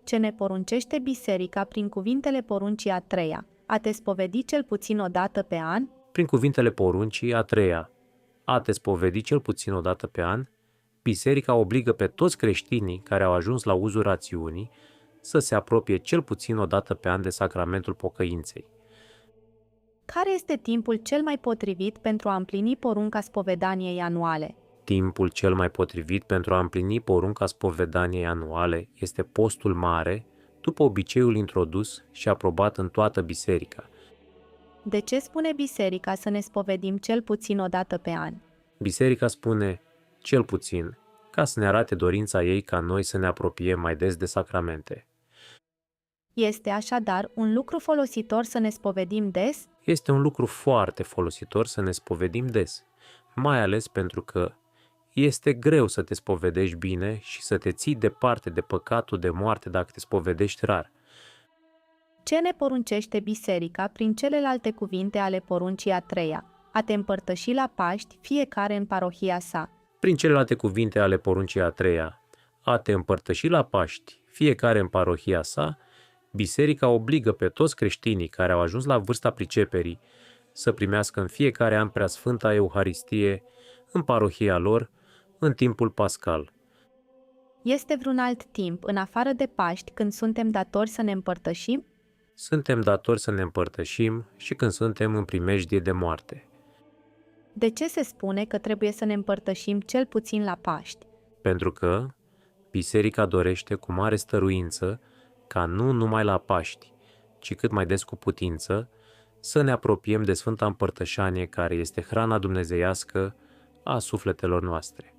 Ce ne poruncește biserica prin cuvintele poruncii a treia, a te spovedi cel puțin o dată pe an? Prin cuvintele poruncii a treia, a te spovedi cel puțin o dată pe an, biserica obligă pe toți creștinii care au ajuns la uzul rațiunii să se apropie cel puțin o dată pe an de sacramentul pocăinței. Care este timpul cel mai potrivit pentru a împlini porunca spovedaniei anuale? Timpul cel mai potrivit pentru a împlini porunca spovedaniei anuale este postul mare, după obiceiul introdus și aprobat în toată biserica. De ce spune biserica să ne spovedim cel puțin o dată pe an? Biserica spune cel puțin, ca să ne arate dorința ei ca noi să ne apropiem mai des de sacramente. Este așadar un lucru folositor să ne spovedim des? Este un lucru foarte folositor să ne spovedim des, mai ales pentru că este greu să te spovedești bine și să te ții departe de păcatul de moarte dacă te spovedești rar. Ce ne poruncește biserica prin celelalte cuvinte ale poruncii a treia, a te împărtăși la Paști, fiecare în parohia sa? Prin celelalte cuvinte ale poruncii a treia, a te împărtăși la Paști, fiecare în parohia sa, biserica obligă pe toți creștinii care au ajuns la vârsta priceperii să primească în fiecare an preasfânta Euharistie în parohia lor, în timpul pascal. Este vreun alt timp, în afară de Paști, când suntem datori să ne împărtășim? Suntem datori să ne împărtășim și când suntem în primejdie de moarte. De ce se spune că trebuie să ne împărtășim cel puțin la Paști? Pentru că biserica dorește cu mare stăruință ca nu numai la Paști, ci cât mai des cu putință, să ne apropiem de Sfânta Împărtășanie, care este hrana dumnezeiască a sufletelor noastre.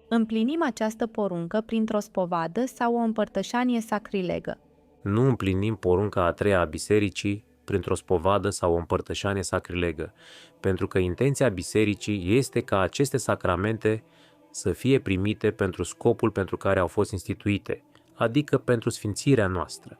Împlinim această poruncă printr-o spovadă sau o împărtășanie sacrilegă. Nu împlinim porunca a treia a bisericii printr-o spovadă sau o împărtășanie sacrilegă, pentru că intenția bisericii este ca aceste sacramente să fie primite pentru scopul pentru care au fost instituite, adică pentru sfințirea noastră.